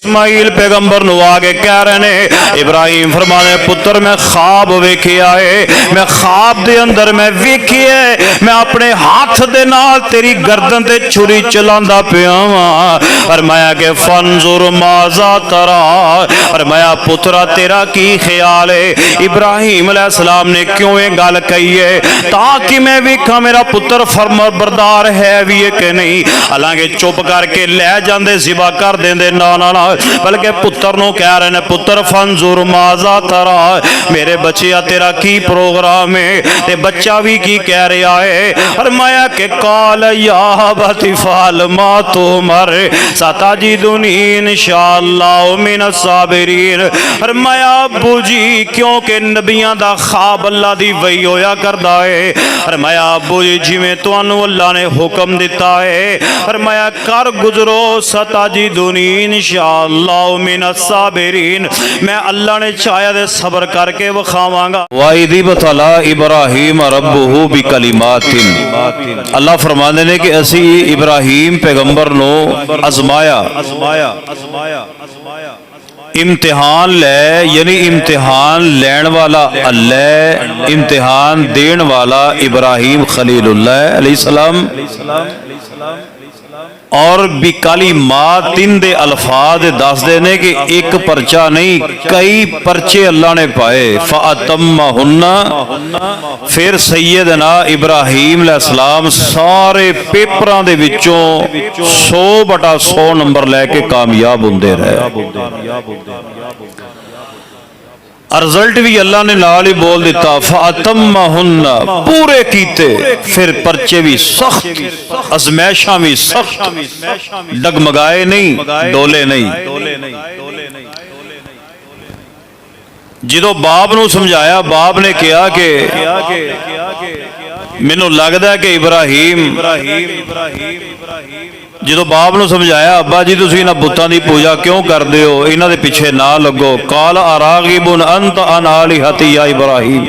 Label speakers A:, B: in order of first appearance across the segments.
A: इस्माइल पैगंबर नु आके कह रहे ने, इब्राहिम फरमाने पुत्र मैं ख्वाब वेखिया है, मैं ख्वाब दे अंदर मैं वेखिया मैं अपने हाथ दे नाल तेरी गर्दन ते छुरी चलांदा पिया वां। फरमाया के फंजुर माजा तरा, फरमाया पुत्रा तेरा की ख्याल है। इब्राहिम अलैहिस्सलाम ने क्यों ये गल कही है, ताकि मैं वेखा मेरा पुत्र फरमाबरदार है भी है कि नहीं। हालांकि चुप करके लै जाते जिबा कर देंदे ना ना ना, बल्कि पुत्र नु कह रहे ने पुत्र फंजुर माजा तरा, मेरे बच्चिया तेरा की प्रोग्राम है। ते बच्चा भी की कह रहा है, फरमाया के काल या बतिफाल मा तो मर सताजिदुनी इंशाअल्लाह मिन साबिरीन। फरमाया अब्बू जी क्योंकि नबियां दा ख्वाब अल्लाह दी वही होया करदा है। फरमाया अब्बू जी जिवें तुहानू अल्लाह ने हुक्म दिता है, फरमाया कर गुजरो सताजिदुनी इंशाअल्लाह मिनस साबिरीन, मैं अल्लाह ने चाया दे सब्र करके विखावांगा। वाइदी बतला इब्राहिम रब्बुहु बिकलिमातिन, अल्लाह फरमाते ने कि असी इब्राहिम पैगंबर नो आजमाया इम्तिहान ले, यानी इम्तिहान लैन वाला अल्लाह, इम्तिहान देन वाला इब्राहिम खलीलुल्लाह अलैहिस्सलाम, और बिकाली माँ तीन दे अल्फाज दसदे ने कि एक परचा नहीं कई परचे अल्लाह ने पाए। फ़अतम्महुन्ना, फिर सैयदना इब्राहिम अलैहिस्सलाम सारे पेपरां दे विचों 100/100 नंबर लैके कामयाब होंदे रहे। रिजल्ट भी अल्लाह ने नाल ही बोल दिता, फ़अतम्महुन्ना, पूरे कीते, फिर परचे भी सख्त, अज़मैशां भी सख्त, डगमगाए नहीं, डोले नहीं। जो बाप नू समझाया, बाप ने कहा कि मैनू लगता है कि इब्राहिम, जो बाप नू समझाया अब्बा जी तुसीं इन्हां बुतां दी पूजा क्यों करदे हो, इन्हां दे पिछे ना लगो। काल अरागिबुन अंत अन आलिहती या इब्राहिम,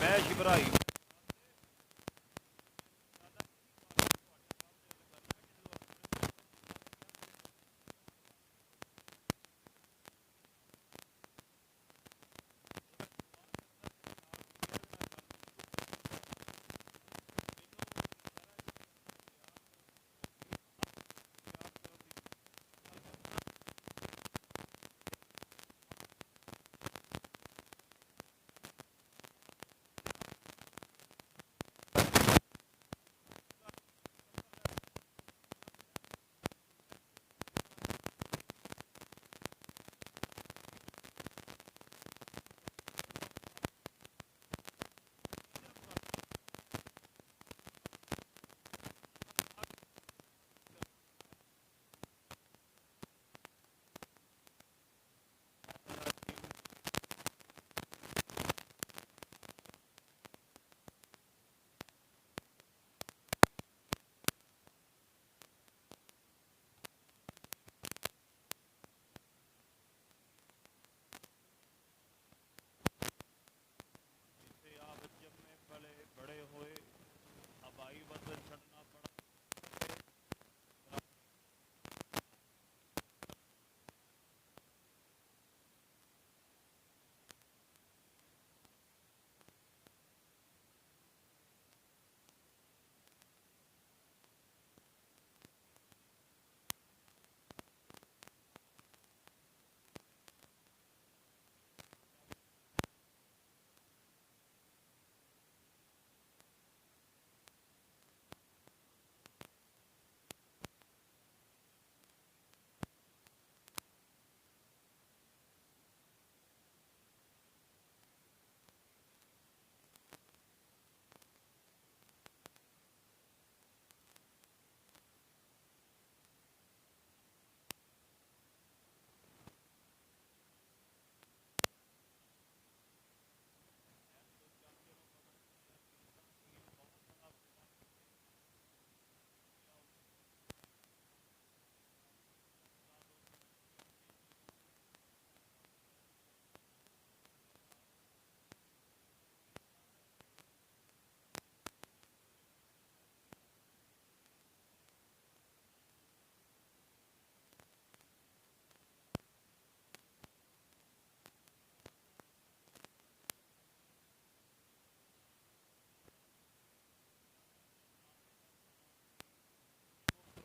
A: मैश इब्राहिम आप जब में पले बड़े हुए हवाई वतन छड़ना पड़ा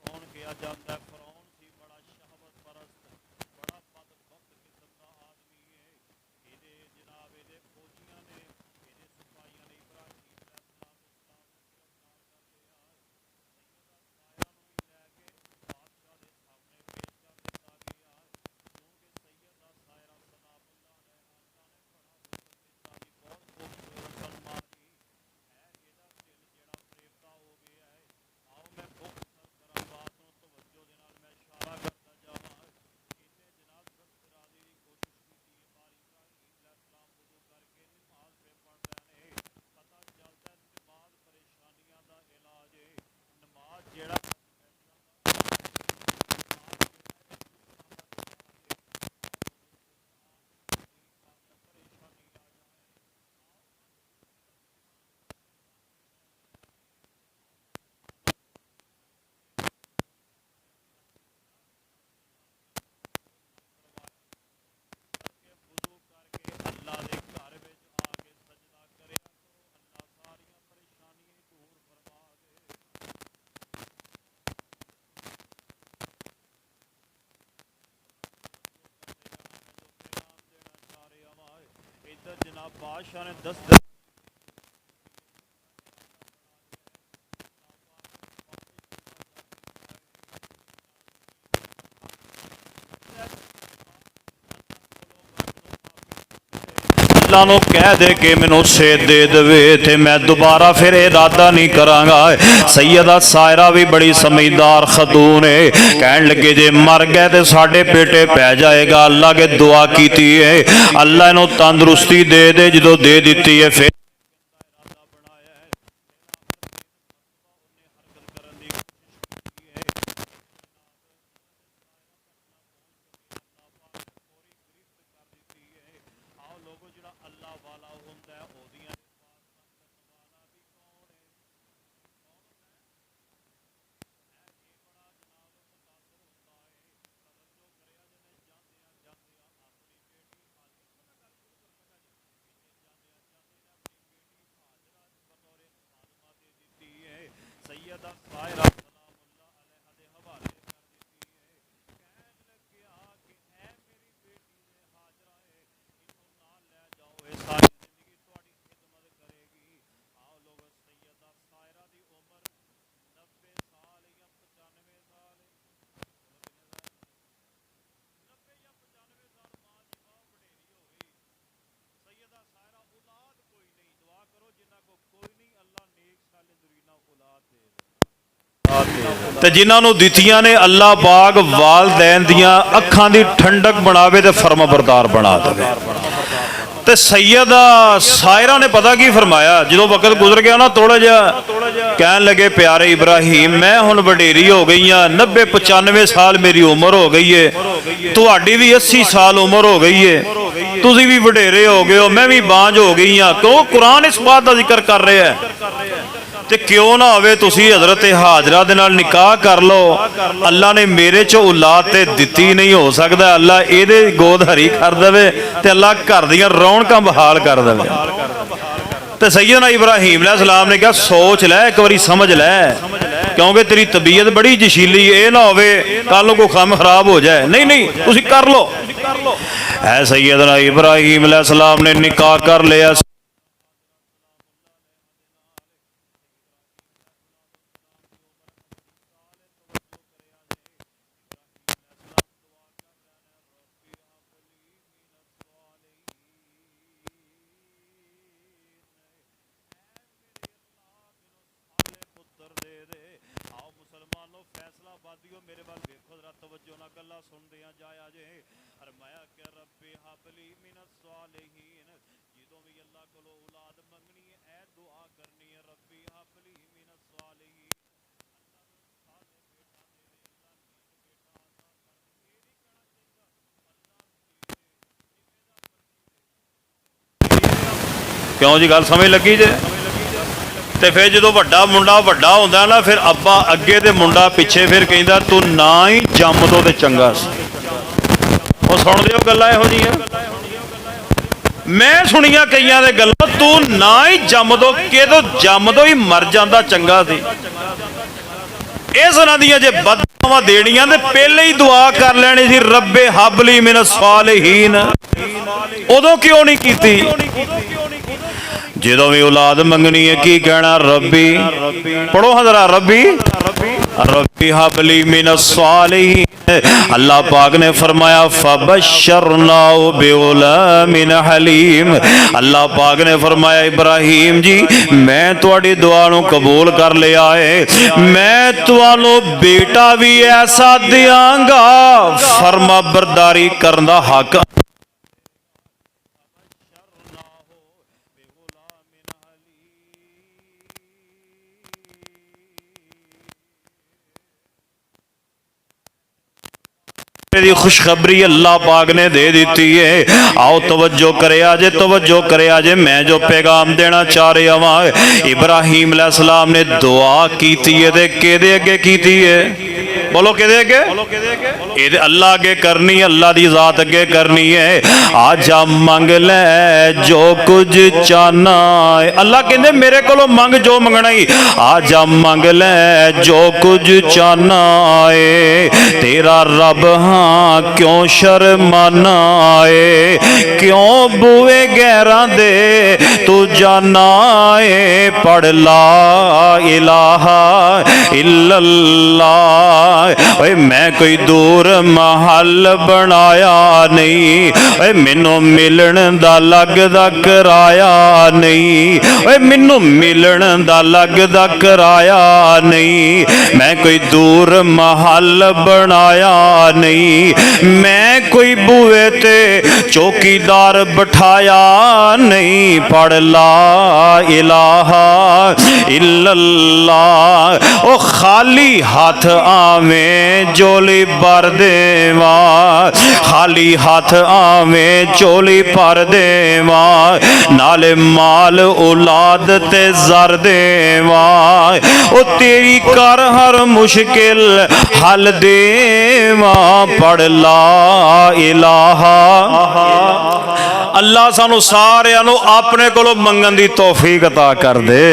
A: फरौन किया जाता है फरौन सी बड़ा शहवत परस्त बड़ा बदबख्त किस्म का आदमी है ਇਹਦੇ जनाब ਇਹਦੇ फौजियां ने ਇਹਦੇ सिपाहियां ने इब्राहिम अलैहिस्सलाम जनाब बादशाह ने 10 अल्लाह ਨੂੰ ਕਹਿ ਦੇ ਕਿ ਮੈਨੂੰ ਸੇਧ ਦੇ ਦੇਵੇ ਤੇ मैं दोबारा फिर इरादा नहीं करांगा। सैयदा सायरा भी बड़ी समझदार खतून है कहन लगे जे मर गए तो साढ़े पेटे पै जाएगा। अल्लाह के दुआ की है अल्लाह इन्हों तंदुरुस्ती दे दे जो दे दी है फिर ਤੇ ਜਿਨ੍ਹਾਂ ਨੂੰ ਦਿੱਤੀਆਂ ਨੇ ਅੱਲਾਹ ਪਾਕ ਵਾਲदैन ਦੀਆਂ ਅੱਖਾਂ ਦੀ ਠੰਡਕ ਬਣਾਵੇ ਤੇ ਫਰਮਾਬਰਦਾਰ ਬਣਾ ਦੇਵੇ। ਤੇ ਸੈਯਦ ਸਾਇਰਾ ਨੇ ਪਤਾ ਕੀ ਫਰਮਾਇਆ, ਜਦੋਂ ਵਕਤ ਗੁਜ਼ਰ ਗਿਆ ਨਾ ਥੋੜਾ ਜਿਹਾ, ਕਹਿਣ ਲੱਗੇ ਪਿਆਰੇ ਇਬਰਾਹੀਮ ਮੈਂ ਹੁਣ ਵਡੇਰੀ ਹੋ ਗਈ ਆ, 90-95 ਸਾਲ ਮੇਰੀ ਉਮਰ ਹੋ ਗਈ ਏ, ਤੁਹਾਡੀ ਵੀ 80 ਸਾਲ ਉਮਰ ਹੋ ਗਈ ਏ, ਤੁਸੀਂ ਵੀ ਵਡੇਰੇ ਹੋ ਗਏ ਹੋ, ਮੈਂ ਵੀ ਬਾਂਝ ਹੋ ਗਈ ਆ। ਕਿਉਂ ਕੁਰਾਨ ਇਸ ਬਾਤ ਦਾ ਜ਼ਿਕਰ ਕਰ ਰਿਹਾ ਹੈ। ਤੇ ਕਿਉਂ ਨਾ ਹੋਵੇ ਤੁਸੀਂ ਹਜ਼ਰਤ ਹਾਜਰਾ ਦੇ ਨਾਲ ਨਿਕਾਹ ਕਰ ਲਓ। ਅੱਲਾ ਨੇ ਮੇਰੇ ਚ ਔਲਾਦ ਤੇ ਦਿੱਤੀ ਨਹੀਂ, ਹੋ ਸਕਦਾ ਅੱਲਾ ਇਹਦੇ ਗੋਦ ਹਰੀ ਕਰ ਦੇਵੇ ਤੇ ਅੱਲਾ ਘਰ ਦੀਆਂ ਰੌਣਕਾਂ ਬਹਾਲ ਕਰ ਦੇਵੇ। ਤੇ ਸੈਯਦਨਾ ਇਬਰਾਹੀਮ अलैहिस्सलाम ने कहा सोच लै, एक बारी समझ लै, क्योंकि तेरी तबीयत बड़ी जशीली, ये ना होवे कल को काम खराब हो जाए। नहीं नहीं तुसी कर लो। ऐ सैयदना इब्राहीम अलैहिस्सलाम ने निकाह कर लिया। मेरे वाल देखो जरा तवज्जो ना गल्ला सुनदे आ जाया जे। फरमाया कि रब्बी हबली मिनस सालिहीन, जदों भी अल्लाह कोलों औलाद मंगनी है ऐ दुआ करनी है, रब्बी हबली मिनस सालिहीन। क्यों जी गल समझ लगी जे। ਤੇ ਫਿਰ ਜਦੋਂ ਵੱਡਾ ਮੁੰਡਾ ਵੱਡਾ ਹੁੰਦਾ ਨਾ, ਫਿਰ ਅੱਬਾ ਅੱਗੇ ਤੇ ਮੁੰਡਾ ਪਿੱਛੇ, ਫਿਰ ਕਹਿੰਦਾ ਤੂੰ ਨਾ ਹੀ ਜੰਮ ਦੋ ਤੇ ਚੰਗਾ ਸੀ। ਉਹ ਸੁਣਦੇ ਹੋ ਗੱਲਾਂ ਇਹੋ ਜੀਆਂ, ਮੈਂ ਸੁਣੀਆਂ ਕਈਆਂ ਦੇ ਗੱਲਾਂ, ਤੂੰ ਨਾ ਹੀ ਜੰਮ ਦੋ, ਕਿਦੋਂ ਜੰਮ ਦੋ ਹੀ ਮਰ ਜਾਂਦਾ ਚੰਗਾ ਸੀ। ਇਸ ਤਰ੍ਹਾਂ ਦੀਆਂ ਜੇ ਬਦਦੁਆਵਾਂ ਦੇਣੀਆਂ ਤੇ ਪਹਿਲੇ ਹੀ ਦੁਆ ਕਰ ਲੈਣੀ ਸੀ, ਰੱਬੇ ਹਬਲੀ ਮਿਨ ਸਾਲਿਹੀਨ। ਉਦੋਂ ਕਿਉਂ ਨਹੀਂ ਕੀਤੀ? ਜਦੋਂ ਵੀ औलाद मंगनी है की कहना रब्बी, पढ़ो हजरा रब्बी रब्बी हबली मिनस सालिहीन। अल्लाह पाक ने फरमाया फबशरनाहु बिगुलामिन हलीम। अल्लाह पाक ने फरमाया इब्राहीम जी मैं तुहाडी दुआ नूं कबूल कर लिया है, मैं तुहानूं बेटा भी ऐसा दियांगा फरमा बरदारी करन दा हक। खुशखबरी अल्लाह पाक ने दे दी है। आओ तवज्जो करे आजे, तवज्जो करे आजे, मैं जो पैगाम देना चाह रहा वहां इब्राहीम अलैहिस्सलाम ने दुआ की है, केदे अगे की है? बोलो केदे अगे? ये अल्लाह अगे करनी, अल्लाह दी जात अगे करनी है। आजा मंग ले जो कुछ चाहना है। अल्लाह कहते मेरे को मंग जो मंगना ही, आजा मंग ले जो कुछ चाहना है, तेरा रब हाँ क्यों शर्माना है, क्यों बुए गैरा दे तू जाना है। पढ़ ला इलाहा इल्लल्लाह। ओए मैं कोई दूर महल बनाया नहीं, ओए मैनू मिलन दा लगदा कराया नहीं, ओए मैनू मिलन दा लगदा कराया नहीं। मैं कोई दूर महल बनाया नहीं, मैं कोई बुए ते चौकीदार बिठाया नहीं। पढ़ ला इलाहा इल्लल्लाह। ओ खाली हाथ आवे झोली भर देवा, खाली हाथ आवे झोली भर देवा, नाले माल औलाद ते जर देवा। ओ तेरी कर हर मुश्किल हल देवा। पढ़ ला इलाहा। अल्लाह सानू सारियां नू अपने कोलों मंगन दी तौफीक अता कर दे।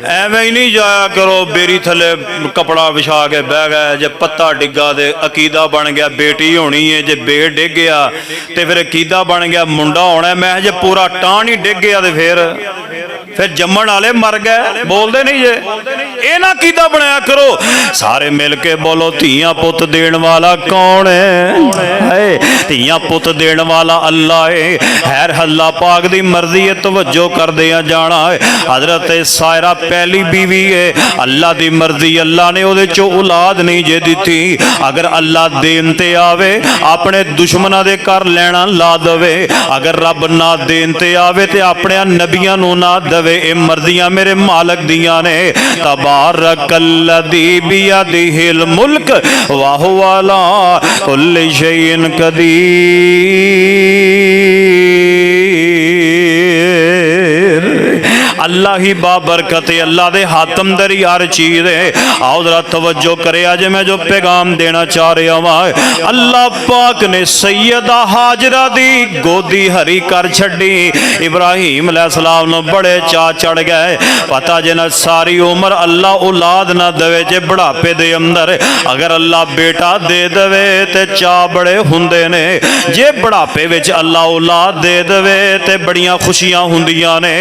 A: एवें ही नहीं जाया करो बेरी थले कपड़ा विछा के बह गए, जे पत्ता डिग्गा ते अकीदा बन गया बेटी होनी है, जे बेट डिग गया तो फिर अकीदा बन गया मुंडा होना है। मैं जे पूरा टाण ही डिग गया तो फिर जम्मण वाले मर गए। बोलते नहीं जे ये ना कीदा बनाया करो। सारे मिल के बोलो धीयां पुत देण वाला कौन है? धीयां पुत देण वाला अल्लाह है। खैर अल्लाह पाक दी मर्जी है, तवज्जो करदे जाना है। हजरत सायरा पहली बीवी है, अल्लाह दी मर्जी, अल्लाह ने उहदे चो औलाद नहीं जे दिती। अगर अल्लाह देन ते आवे अपने दुश्मनां दे कर लेना ला दवे, अगर रब ना देन ते आवे ते अपने नबियां नूं ना दवे। ये मर्जियां मेरे मालक दियां ने। तबारकल्लज़ी बियदिहिल मुल्क व हुवा अला कुल्लि शैइन कदीर। अल्लाह ही बाबरकत है, अल्लाह दे हाथ अंदर ही हर चीज है। आओ जरा तवज्जो करे, आज मैं जो पैगाम देना चाह रहा हूं, अल्लाह पाक ने सैयदा हाजरा दी गोदी हरी कर छड़ी। इब्राहिम अलैहिस्सलाम नु बड़े चा चढ़ गए। पता जे ना सारी उम्र अल्लाह औलाद ना देवे, जे बुढ़ापे दे अंदर अगर अल्लाह बेटा दे देवे ते चा बड़े हुंदे ने। जे बुढ़ापे विच अल्लाह औलाद दे देवे ते बड़ियां खुशियां हुंदियां ने।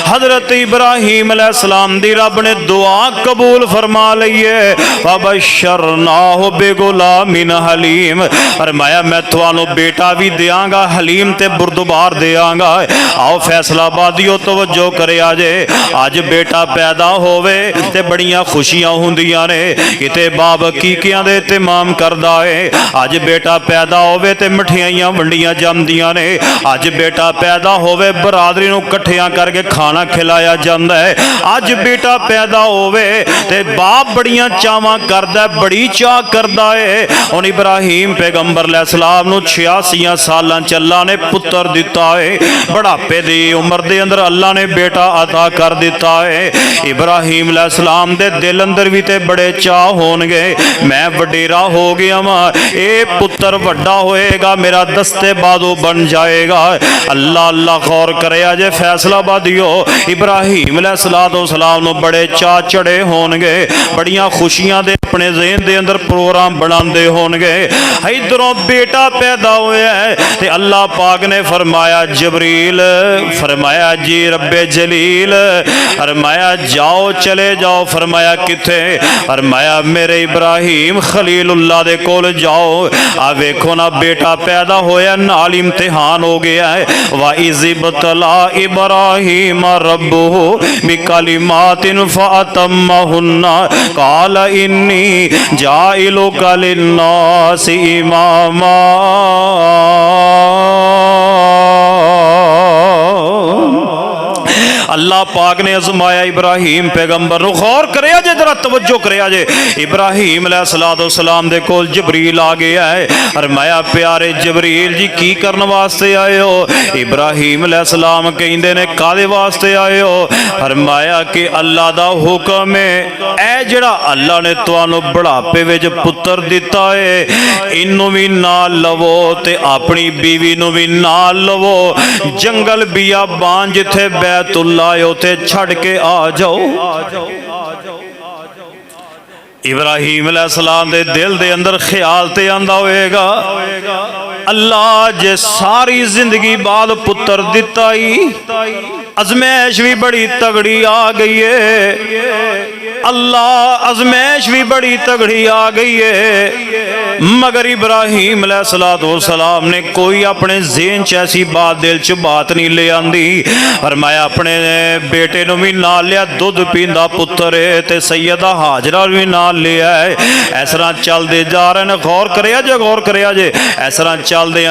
A: हजरत इब्राहिम अलैहिस्सलाम दी रब ने दुआ कबूल फरमा लई है। फबशरनाहु बिगुलामिन हलीम। फरमाया मैं तुहानू बेटा भी देंगा, हलीम ते बुरदबार देंगा। आओ फैसलाबादियो तवज्जो करे, आजे अज बेटा पैदा होवे ते बड़ियां खुशियां हुंदियां ने। किते बाप कीकियां दे इत्तेमाम करदा है। अज बेटा पैदा होवे ते मठियाइयां वंडियां जांदियां ने। अज बेटा पैदा होवे बरादरी नूं इकट्ठियां करके खाना खिलाया जाता है। अज बेटा पैदा होवे ते बाप बड़ियां चावां करदा, बड़ी चाह करदा है। हुण इब्राहिम पैगंबर अलैहिस्सलाम नूं 86 सालां च अल्लाह ने पुत्र दिता है। बुढ़ापे दी उम्र दे अंदर अल्लाह ने बेटा अता कर दिता है। इब्राहिम अलैहिस्सलाम दे दिल अंदर भी ते बड़े चाह होणगे, मैं वडेरा हो गया वां, ये पुत्र वड्डा होएगा, मेरा दस्ते बादो बन जाएगा। अल्लाह अल्लाह गौर करे, अजे फैसलाबादियो इब्राहिम अलैहिस्सलाम नूं बड़े चा चढ़े होणगे, बड़ियां खुशियां दे अपने ज़हन दे अंदर प्रोग्राम बनांदे होणगे। इधरों बेटा पैदा होया है ते अल्लाह पाक ने फरमाया जबरील, फरमाया जी रब्बे जलील, फरमाया जाओ चले जाओ। फरमाया किथे? फरमाया मेरे इब्राहिम खलीलुल्लाह दे कोल जाओ। आ वेखो ना बेटा पैदा होया, नाल इम्तिहान हो गया है। वा इज़िब्तला इब्राहिम रब्बुहु बिकलिमातिन फअतम्महुन्ना काल इन्नी जाइलुका लिन्नासि इमामा। अल्लाह पाक ने आजमाया इब्राहिम पैगंबर नूं। गौर करे जे, जरा तवज्जो करे जे। इब्राहिम अलैहिस्सलाम दे कोल जबरील आ गया है। फरमाया प्यारे जबरील जी की करन वास्ते आए हो? इब्राहिम अलैहिस्सलाम कहंदे ने कादे वास्ते आए हो? फरमाया कि अल्लाह दा हुक्म है, ऐ जिहड़ा अल्लाह ने तुहानू बुढ़ापे विच पुत्र दिता है, इनू भी नाल लवो ते अपनी बीवी नू भी नाल लवो। जंगल बियाबान जिथे बैतुल्लाह उथे छड़ के आ जाओ। इब्राहिम अलैहिस्सलाम दे दिल दे अंदर ख्याल ते आंदा होएगा, अल्लाह जे सारी जिंदगी बाद पुत्र दिता ही, अजमैश भी बड़ी तगड़ी आ गई है। अल्लाह अजमैश भी बड़ी तगड़ी आ गई है। मगर इब्राहिम अलैहिस्सलाम ने कोई अपने ज़हन च ऐसी बात, दिल च बात नहीं ले आंदी। फरमाया अपने बेटे नूं भी नाल लिया, दुध पींदा पुत्र है, ते सैयदा हाजरा भी नाल लिया है। इस तरह चलते जा रहे हैं। गौर करिया जे, गौर करिया जे। इस तरह चलदे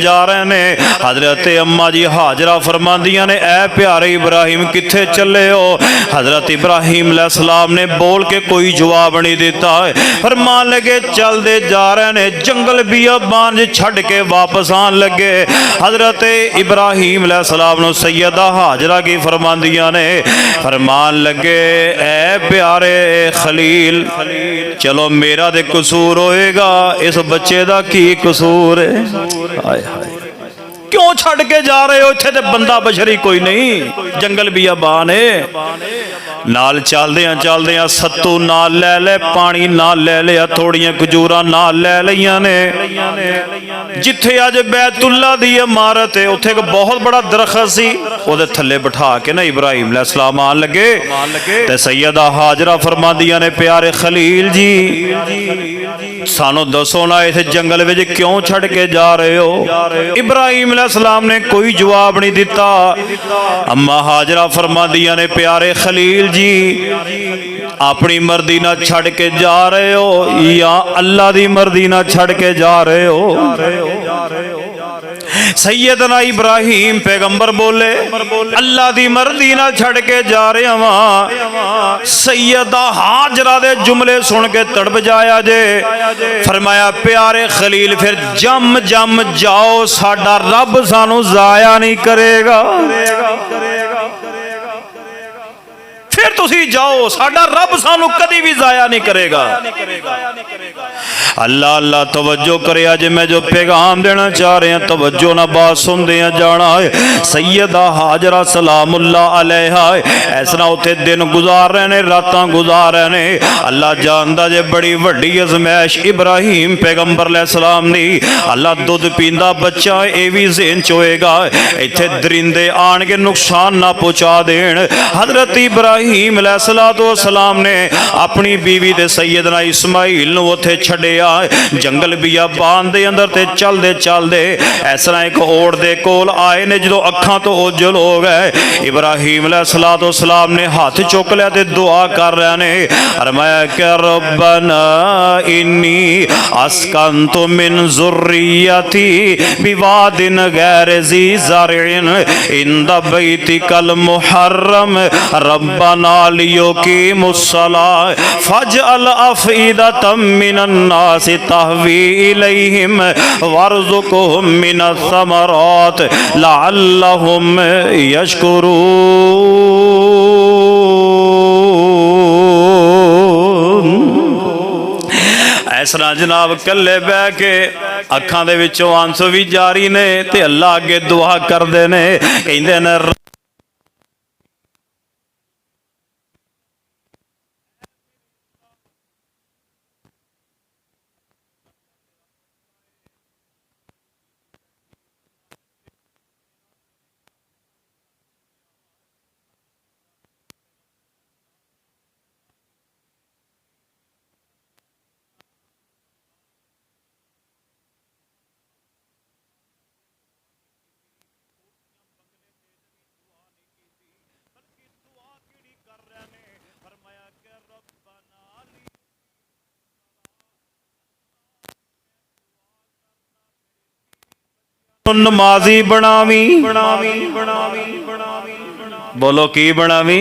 A: जा रहे ने। हजरत अम्मा जी हाजरा फरमांदियां ने, ऐ प्यारे इब्राहिम किथे चले हो? हजरत इब्राहिम अलैहिस्सलाम ने बोल के कोई जवाब नहीं देता है। फरमान लगे चलते जा रहे ने, जंगल बियाबान छड़ के वापस आन लगे। हजरत इब्राहिम अलैहिस्सलाम ने सैयदा हाजरा की फरमांदियां ने, फरमान लगे ऐ प्यारे खलील, चलो मेरा दे कसूर होएगा, इस बच्चे दा की कसूर है? हाय हाय क्यों छड़ के जा रहे हो, इत्थे ते बंदा बशरी कोई नहीं, जंगल बियाबान है। नाल चलदियां सत्तू नाल लै ले, पानी नाल लै लिया, थोड़ियां खजूरां नाल लै लईयां ने। जिथे अज बैतुल्ला दी इमारत है उत्थे एक बहुत बड़ा दरख्त सी, ओदे थल्ले बिठा के ना इब्राहिम अलैहिस्सलाम आन लगे ते सैयदा हाजरा फरमांदियां ने, प्यारे खलील जी सानू दसो ना इस जंगल विच क्यों छड़ के जा रहे हो। इब्राहिम अलैहिस्सलाम ने कोई जवाब नहीं दिता। अम्मा हाजरा फरमांदियां ने, प्यारे खलील जी अपनी मर्जी ना छड़ के जा रहे हो या अल्लाह दी मर्जी ना छड़ के जा रहे हो। सैयदना इब्राहिम पैगंबर बोले, अल्लाह दी मर्जी ना छड़ के जा रहा वा। सैयदा हाजरा दे जुमले सुन के तड़प जाया जे। फरमाया, प्यारे खलील फिर जम जम जाओ, साडा रब सानू जाया नहीं करेगा। फिर तुसी जाओ, साडा रब सानू कदी भी जाया नहीं करेगा। अल्लाह अल्लाह तवज्जो करे, अज मैं जो पैगाम देना चाह रहे हैं तवज्जो ना बात सुनदे जाना है। सैयदा हाजरा सलामुल्लाह अलैहा इस तरह उत्थे दिन गुजार रहे ने, रातां गुजार रहे ने। अल्लाह जानदा जे बड़ी वड्डी अजमैश इब्राहिम पैगंबर अलैहिस्सलाम दी। अल्लाह दुध पींदा बच्चा ये भी ज़हन च होएगा, इत्थे दरिंदे आण के नुकसान ना पहुंचा देन। हजरत इब्राहिम अलैहिस्सलाम ने अपनी बीवी दे सैयदना इस्माइल नूं उत्थे छड्डिया जंगल बियाबान दे अंदर ते चलदे चलदे इस तरह एक ओड़ दे कोल आए ने। जो अखां तो ओझल हो गए, इब्राहिम अलैहिस्सलाम ने हाथ चुक लिया ते दुआ कर रहे ने। फरमाया कि रब्बना इन्नी अस्कंतु मिन ज़ुर्रियती बिवादिन गैर ज़ी ज़रइन इंद बैतिकल मुहर्रम रब्बना लियुकीमुस्सलाह फजअल अफ़ईदतम मिनन नास तहवी इलैहिम वरज़ुक़हुम मिनस समरात लअल्लहुम यशकुरून। इस तरह जनाब कल्ले बह के अखां दे विचों आंसू भी जारी ने ते अल्लाह अगे दुआ करदे ने, कहंदे ने नमाजी बनावी। बोलो की बनावी?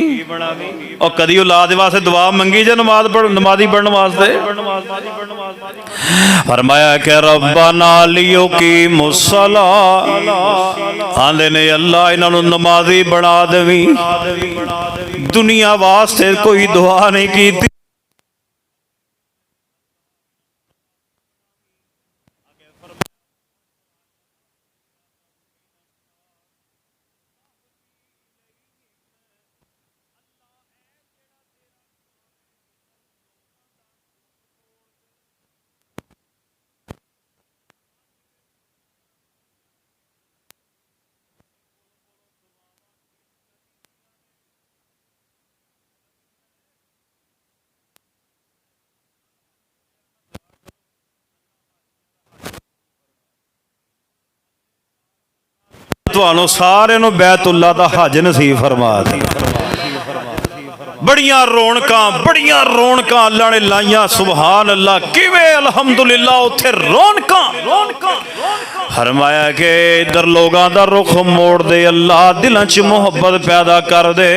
A: और कदी औलाद वास्ते दुआ मंगी जे नमाजी बनने वास्ते? फरमाया कि रब्बना लियुकीमुस्सलाह, आंदे ने अल्लाह इन्हां नमाजी बना देवी। दुनिया वास्ते कोई दुआ नहीं की। तुहानू सारे नू बैतुल्ला दा हज नसीब फरमा दे। बड़ियां रौनकां अल्लाह ने लाइया। सुभान अल्लाह, किवें अलहमदुलिल्लाह उत्थे रौनकां। फरमाया कि इधर लोगों का रुख मोड़ दे अल्लाह, दिलों च मुहब्बत पैदा कर दे।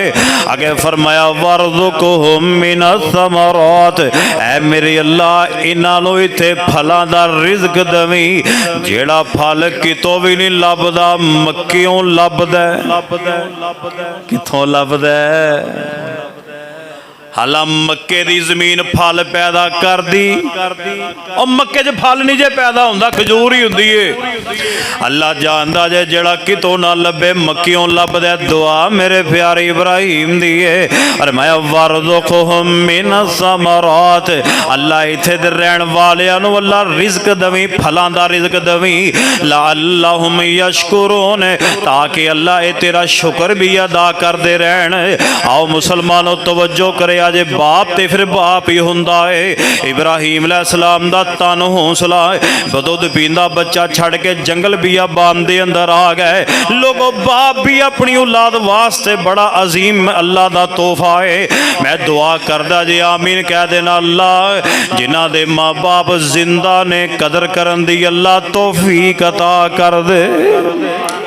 A: आगे फरमाया वरज़ुक़हुम मिनस समरात, ऐ मेरे अल्लाह इन्हां नूं इत्थे फलां दा रिज़्क देवी जेड़ा फल कितों भी नहीं लभदा, मक्कियों लभदा। कित्थों लभदा? ਹਾਲਾ ਮੱਕੇ ਦੀ ਜ਼ਮੀਨ ਫਲ ਪੈਦਾ ਕਰਦੀ, ਉਹ ਮੱਕੇ 'ਚ ਫਲ ਨਹੀਂ ਜੇ ਪੈਦਾ ਹੁੰਦਾ, ਖਜੂਰ ਹੀ ਹੁੰਦੀ ਏ। ਅੱਲਾ ਜਾਣਦਾ ਜੇ ਜਿਹੜਾ ਕਿਤੋਂ ਨਾ ਲੱਭੇ ਮੱਕਿਓਂ ਲੱਭਦਾ। ਦੁਆ ਮੇਰੇ ਪਿਆਰੇ ਇਬਰਾਹੀਮ ਦੀ ਏ, ਫਰਮਾਇਆ ਵਰਜ਼ੁਕਹੁਮ ਮਿਨ ਸਮਰਾਤ। ਅੱਲਾ ਇੱਥੇ ਦੇ ਰਹਿਣ ਵਾਲਿਆਂ ਨੂੰ ਅੱਲਾ ਰਿਜ਼ਕ ਦੇਵੀਂ, ਫਲਾਂ ਦਾ ਰਿਜ਼ਕ ਦੇਵੀਂ, ਲअल्लहुम यशकुरून, ताकि अल्लाह ये तेरा शुक्र भी अदा करते रहन। आओ मुसलमानों तवज्जो करे, अजे बाप ते फिर बाप ही हुंदा है। इब्राहीम अलैहिस्सलाम दा तन हौसला, दुध पींदा बच्चा छड़ के जंगल बियाबान दे अंदर आ गए। लोगों बाप भी अपनी औलाद वास्ते बड़ा अजीम अल्लाह दा तोहफा है। मैं दुआ करदा जे आमीन कह देना। अल्लाह जिन्हां दे माँ बाप जिंदा ने कदर करन दी अल्लाह तौफीक अता कर दे।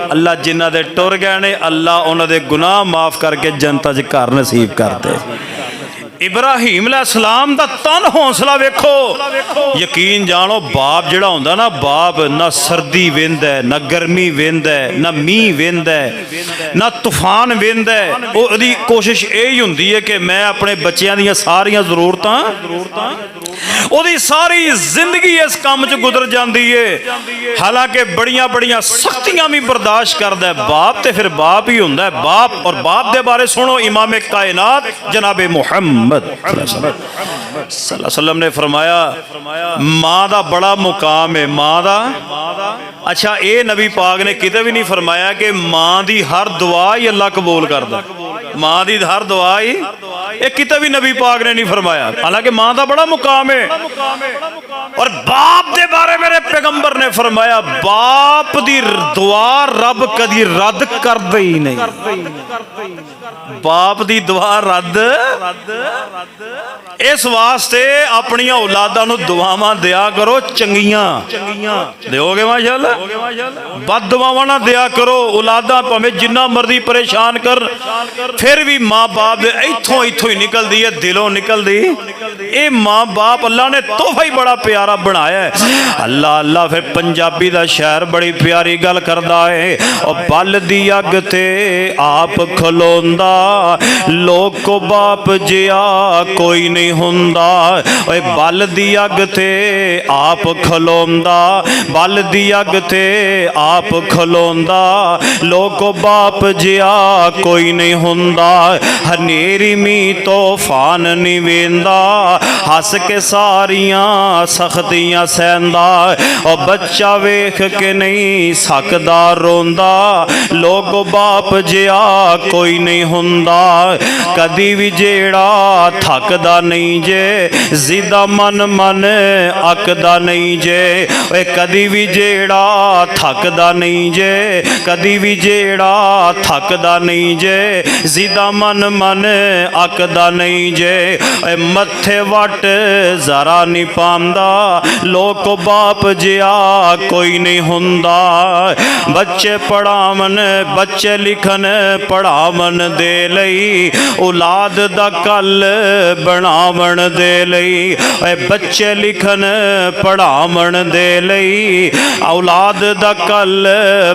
A: अल्लाह जिन्हां दे टुर गए ने अल्लाह उन्हां दे गुनाह माफ करके जनता च घर नसीब कर दे। इब्राहीम अलैहिस्सलाम दा तन हौसला वेखो, यकीन जानो बाप जिहड़ा हुंदा ना, बाप ना सर्दी वेंदा है, ना गर्मी वेंदा है, ना मीह वेंदा है, ना तूफान वेंदा है। ओहदी कोशिश यही हुंदी है कि मैं अपने बच्चों दी सारियां जरूरतां, ओहदी सारी जिंदगी इस काम च गुजर जाती है। हालांकि बड़ियां बड़ियां सख्तियां भी बर्दाश्त करदा है। बाप ते फिर बाप ही हुंदा है। बाप और बाप दे बारे सुनो, इमाम कायनात जनाब मुहम्मद सल्लल्लाहु ने फरमाया, मां दा बड़ा मुकाम है। मां दा, अच्छा ये नबी पाक ने किते भी नहीं फरमाया कि मां दी हर दुआ ही अल्लाह कबूल करदा। मां दी हर दुआ ही ये किते भी नबी पाक ने नहीं फरमाया। हालांकि मां दा बड़ा मुकाम है। और बाप दे बारे मेरे पैगंबर ने फरमाया, बाप दी दुआ रब कदी रद्द करदे ही नहीं। बाप दी दुआ रद्द, इस वास्ते अपनी औलादा नूं दुआवां दिया करो चंगियां, दिओगे माशाअल्लाह। बद दुआवां ना दिया करो। औलादा भावें जिन्ना मर्जी परेशान कर, फिर भी माँ बाप दे इत्थों इत्थों ही निकलदी है, दिलों निकलदी। ये माँ बाप अल्लाह ने तोहफा ही बड़ा प्यारा बनाया है। अल्लाह अल्लाह फिर पंजाबी दा शायर बड़ी प्यारी गल करदा है, और बल दी अग ते आप खलोंदा, लोग को बाप जिया कोई नहीं हुंदा। ओए बल दी अग ते आप खलोंदा, बल दी अग ते आप खलोंदा, लोग को बाप जिया कोई नहीं हुंदा। हनेरी मी तूफान नहीं वेंदा, हस के सारियां सख्तियां सहंदा। और बच्चा वेख के नहीं सकदा रोंदा, लोग बाप जिया कोई नहीं हुंदा। कदी भी जेड़ा थकदा नहीं जे, जिदा मन मन अकदा नहीं जे। कदी भी जेड़ा थकदा नहीं जे, कदी भी जेड़ा थकदा नहीं जे, जिदा मन मन अकदा नहीं जे। मथे वट जरा नहीं पांदा, लोग को बाप जिया कोई नहीं हुंदा। बच्चे पढ़ावन बच्चे लिखन पढ़ावन दे लई, औलाद दा कल बनावन दे लई। बच्चे लिखन पढ़ावन दे लई, औलाद दा कल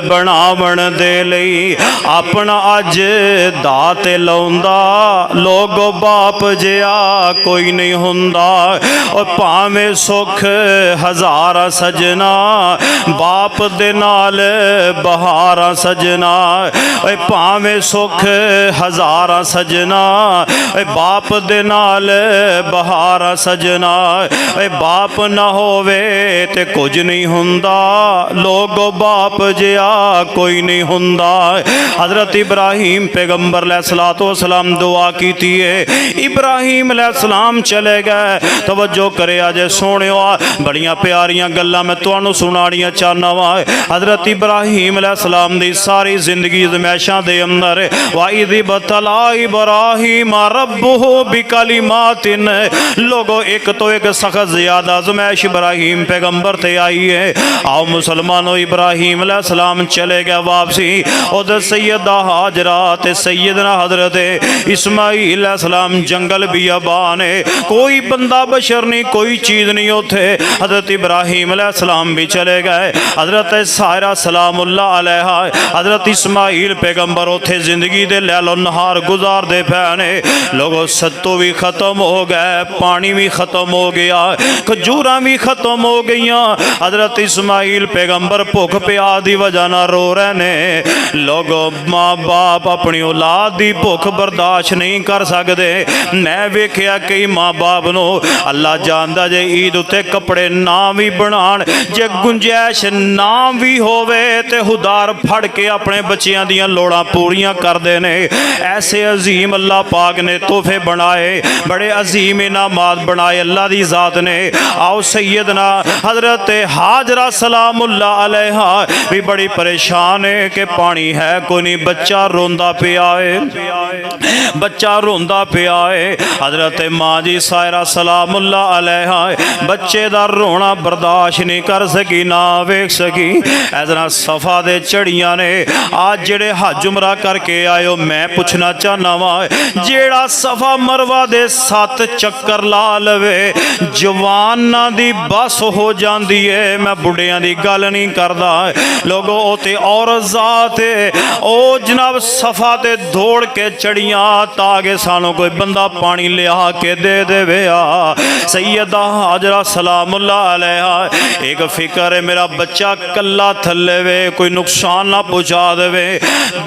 A: बनावन दे लई। अपना अज दात लाउंदा, लोगो बाप जिया कोई नहीं हुंदा। और भावें सुख हज़ारा सजना, बाप दे नाल बहारा सजना। भावें सुख हज़ारा सजना, बाप दे नाल बहारा सजना। बाप ना होवे ते कुछ नहीं हुंदा, लोगो बाप जिया कोई नहीं हुंदा। हज़रत इब्राहीम पैगंबर अलैहिस्सलातु वस्सलाम दुआ कीती है। इब्राहीम अलैहिस्सलाम चले गए। तवज्जो करे अजे सोहणिओ, बड़ियां प्यारियां गल्लां मैं तुहानूं सुणाणियां चाहना वा। हज़रत इब्राहीम अलैहिस्सलाम दी सारी जिंदगी ज़मैशां दे अंदर वाइद बतला इब्राहीम रब्बुहु बिकलिमातिन, लोगो एक तो एक सख्त ज़्यादा ज़मैश इब्राहीम पैगंबर ते आई है। आओ मुसलमानों, इब्राहीम अलैहिस्सलाम चले गए वापसी। उधर सैयदा हाजरा ते सैयदना हजरत इस्माइल अलैहिस्सलाम जंगल बियाबान है, कोई बंदा बशर नहीं, कोई चीज़ नहीं उथे। हजरत इब्राहीम अलैहिस्सलाम भी चले गए, हजरत सायरा सलामुल्लाह अलैहा, हजरत इस्माइल पैगंबर उथे जिंदगी दे लैलो नहार गुजारदे पे ने। लोगों सत्तू भी खत्म हो गए, पानी भी खत्म हो गया, खजूरा भी खत्म हो गई। हजरत इस्माइल पैगंबर भुख प्यास की वजह ना रो रहे ने। लोगों माँ बाप अपनी औलाद की भुख बर्दाश्त नहीं कर सकते। मैं वेख्या कई माँ बाप नो अल्लाह जानदा जे ईद उत्ते कपड़े ना भी बनाण, जे गुंजाइश ना भी होवे ते हुदार फड़ के अपने बच्चियां दियां लोड़ां पूरियां करदे ने। ऐसे अजीम अल्लाह पाक ने तोहफे बनाए, बड़े अजीम इनामात बनाए अल्लाह दी ज़ात ने। आओ सैयदना हजरत हाजरा सलामुल्लाह अलैहा भी बड़ी परेशान है कि पानी है कोई नहीं, बच्चा रोंदा पिया है, बच्चा रोंदा पिया है। हजरत माँ जी सायरा सलामुल्लाह अलैहा बच्चे दा रोना बर्दाश्त नहीं कर सकी, ना वेख सकी। ऐसा सफा दे चढ़ियां ने। आज जेड़े हज उमरा करके आए हो, मैं पूछना चाहना वा, जेड़ा सफा मरवा दे 7 चक्कर ला लवे जवाना दी बस हो जाती है। मैं बुढ़िया की गल नहीं करता। लोगों ते औरत जात ओ जनाब सफा ते दौड़ के चढ़ियां ताकि सानू कोई बंदा पानी लिया के दे देवे। सैयदा हाजरा सलामुल्लाह अलैहा एक फिक्र है, मेरा बच्चा कल्ला थले वे कोई नुकसान ना पहुँचा देवे।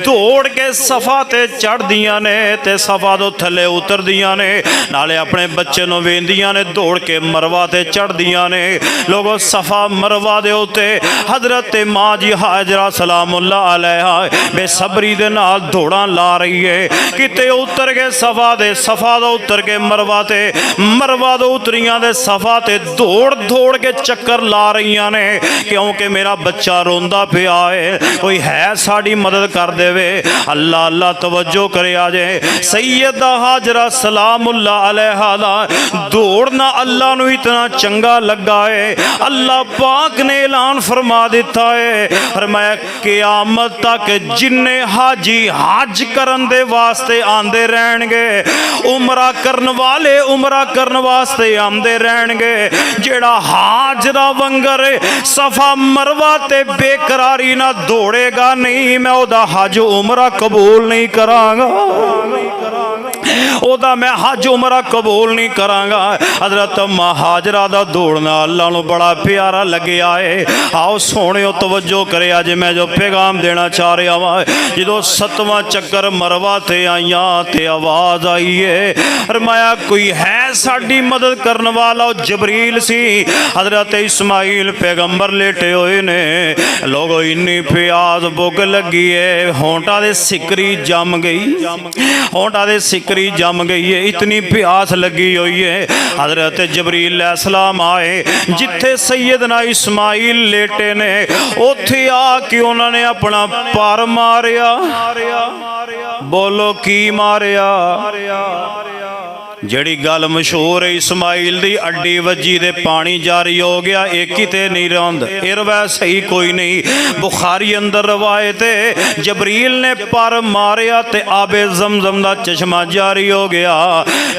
A: दौड़ के सफा ते चढ़ दियां ने ते सफा तो थले उतर दियां ने, नाले अपने बच्चे नूं वेंदियां ने, दौड़ के मरवा ते चढ़ दियां ने। लोगों सफा मरवा दे उत्ते हजरत माँ जी हाजरा सलामुल्लाह अलैहा बेसब्री दे नाल दौड़ां ला रही है। किते उतर के सफा दे, सफा दा उतर के मरवा ते, मरवा दो उतरियां दे सफा ते दौड़ दौड़ के चक्कर ला रही ने, क्योंकि मेरा बच्चा रोंदा पिया है, कोई है साड़ी मदद कर देवे। अल्लाह अल्लाह तवज्जो करे आजे। सैयदा हाजरा सलामुल्लाह अलैहा दा दौड़ना अल्लाह नू इतना चंगा लगा है, अल्लाह पाक ने ऐलान फरमा दिता है, फरमाया क़यामत तक जिन्ने हाजी हज करन दे वास्ते आंदे रहणगे, उमरा करन वाले उमरा करन वास्ते आंदे रहणगे। जेड़ा हाजरा वंगर सफा मरवा ते बेकरारी ना दौड़ेगा नहीं, मैं ओदा हज उमरा कबूल नहीं करांगा, ओदा मैं हज उमरा कबूल नहीं करांगा। हजरत हाजरा दा दौड़ना अल्लाह नूं बड़ा प्यारा लग्या है। आओ सोहणिओ तवज्जो करे, अज मैं जो पैगाम देना चाह रहा वा, जो 7वां चक्कर मरवा ते आईयां ते आवाज़ आई है, फरमाया कोई है साडी मदद करने वाला। जबरील सी। हजरत इस्माइल पैगंबर लेटे हुए ने। लोगों इन्नी प्यास भुख लगी है, होंठा दे सिकरी जम गई, होंठा दे सिकरी जम गई है, इतनी प्यास लगी हुई है। हजरत जबरील अलैहिस्सलाम आए जिथे सैयदना इस्माइल लेटे ने, उथे आके उन्होंने अपना पर मारिया। बोलो की मारिया? जड़ी गल मशहूर है इस्माइल दी अड्डी वजी दे पानी जारी हो गया, एक ही ते नहीं रौंद, इरवै सही कोई नहीं। बुखारी अंदर रवायत है जबरील ने पर मारिया ते आबे जमजम दा चश्मा जारी हो गया।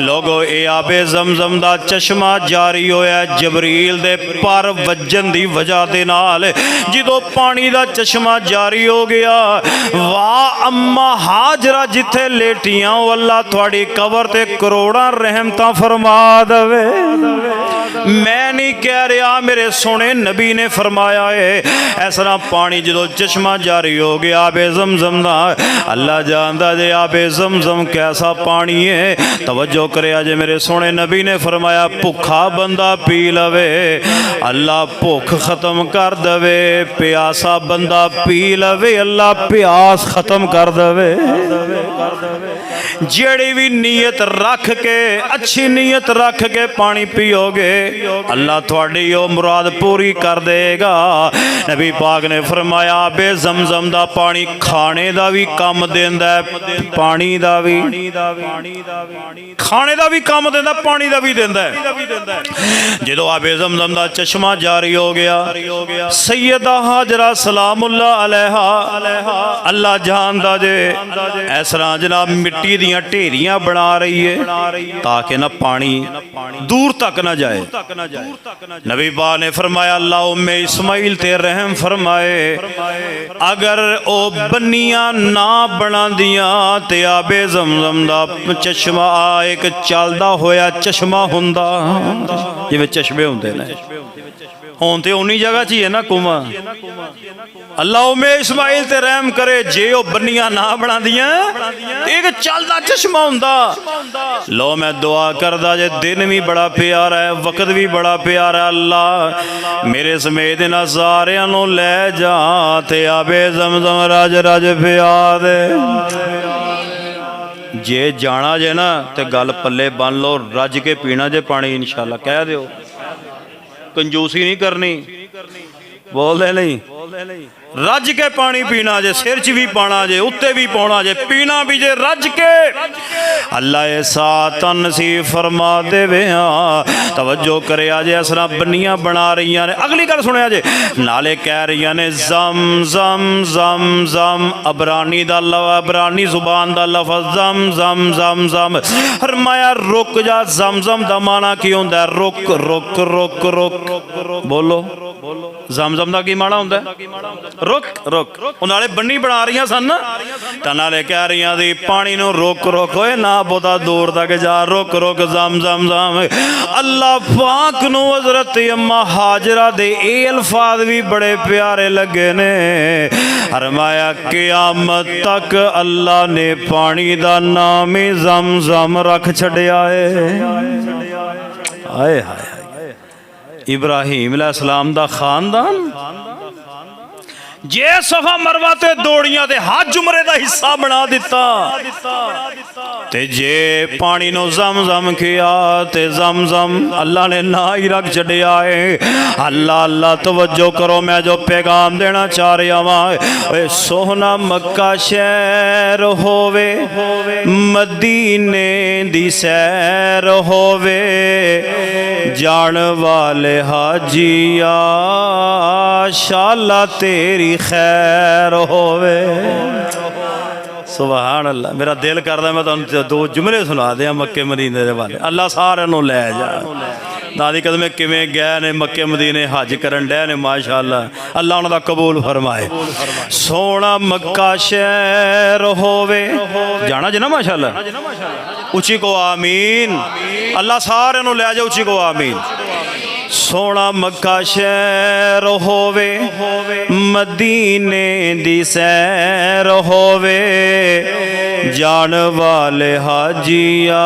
A: लोगो ए आबे जमजम दा चश्मा जारी होया जबरील दे पर वजन दी वजह दे नाल। जिदों पानी दा चश्मा जारी हो गया, वाह अम्मा हाजरा जिथे लेटियां अल्लाह थोड़ी कबर ते करोड़ा रहमता फरमा दवे। मैं नहीं कह रहा, मेरे सोने नबी ने फरमाया है। इस तरह पानी जो चश्मा जारी हो गया आबे जमजम दा, अल्लाह जानदा जे आबे जमजम कैसा पानी है। तवज्जो करे जे मेरे सोने नबी ने फरमाया भुखा बंदा पी लवे अल्लाह भुख खत्म कर दवे, प्यासा बंदा पी लवे अल्लाह प्यास खत्म कर दवे। जेड़ी भी नीयत रख के, अच्छी नीयत रख के पानी पियोगे, अल्लाह थोड़ी ओ मुराद पूरी कर देगा। नबी पाक ने फरमाया बे ज़मज़म दा पानी खाने दा भी काम देंदा है, पानी दा भी, खाने दा भी काम देंदा, पानी दा भी देंदा है। जो आबे ज़मज़म दा चश्मा जारी हो गया, सैयदा हाजरा सलामुल्लाह अलैहा, अल्लाह जानदा जे इस तरह जनाब मिट्टी दियां ढेरियां बना रही है ताकि ना पानी दूर तक ना जाए। नबी बा ने फरमाया अल्लाह उम्मे इस्माइल ते रहम फरमाए, अगर ओ बनियां ना बना दियां ते आबे ज़मज़म दा चश्मा एक चलदा होया चश्मा हुंदा, जिवें चश्मे हुंदे ने हुण ते उन्नी जगह च ही है ना कुआं। अल्लाह उम्मे इस्माइल ते रहम करे, जे ओ बनियां ना बना दियां एक चलदा चश्मा हुंदा। लो मैं दुआ करदा जे दिन भी बड़ा प्यारा है, वक्त भी बड़ा प्यारा है, अल्लाह मेरे समेत इन्हां सारियां नूं लै जा ते आबे ज़मज़म रज रज पिया दे। जे जाना जे ना ते गल पल्ले बन लो, रज के पीना जे पानी इंशाअल्लाह, कह दिओ, कंजूसी नहीं करनी, बोल दे नहीं, रज के पानी पीना जे, सिर च भी पाना जे, उत्ते भी पाना जे, पीना भी जे रज के। अल्लाह ऐसा तन नसीब फरमा देवे। तवज्जो करे जे इस तरह बनियां बना रही ने, अगली गल सुनिया जे, नाले कह रही ने जम जम जम जम, अबरानी दा अबरानी जुबान दा लफज जम जम जम जम, फरमाया रुक जा। जम जम दा माना की होंदा है? रुक रुक रुक रुक, बोलो जमजम दा की माना होंदा है? रुक रुक। नाले बन्नी बना रही सन तो नाले कह रही थी पानी नू रुक रुक, होए ना बहुता दूर तक जा, रुक रुक जम जम जम। अल्लाह पाक नू हज़रत अम्मा हाजरा दे ए अल्फाज भी बड़े प्यारे लगे ने। फरमाया क़यामत तक अल्लाह ने पानी दा नाम ही जम जम रख छड़िया है। हाय हाय, इब्राहिम अलैहिस्सलाम दा खानदान जे सफा मरवा ते दौड़ियां ते हज उमरे दा हिस्सा बना दिता, ते जे पानी नो जम जम किया ते जम जम अल्लाह ने ना ही रख छड़िया है। अल्लाह अल्लाह तवज्जो करो, मैं जो पैगाम देना चाह रहा वां, सोहना मक्का शहर होवे, मदीने दी सैर होवे, जान वाले हाजिया शाला तेरी खैर होवे। सुभान अल्लाह। मेरा दिल करदा मैं तुहानू दो जुमले सुना दियां मक्के मदीने दे वाले। अल्लाह सारिआं नूं लै जा। दादी कदमे किवें गए ने मक्के मदीने हज करन डे ने, माशाअल्लाह अल्लाह उन्हां दा कबूल फरमाए। सोना मक्का शहर होवे, जाना जे ना माशाअल्लाह, उची को आमीन। अल्लाह सारिआं नूं लै जा, उची को आमीन। सोना मक्का शहर होवे, मदीने दी सैर होवे, जान वाले हाजिया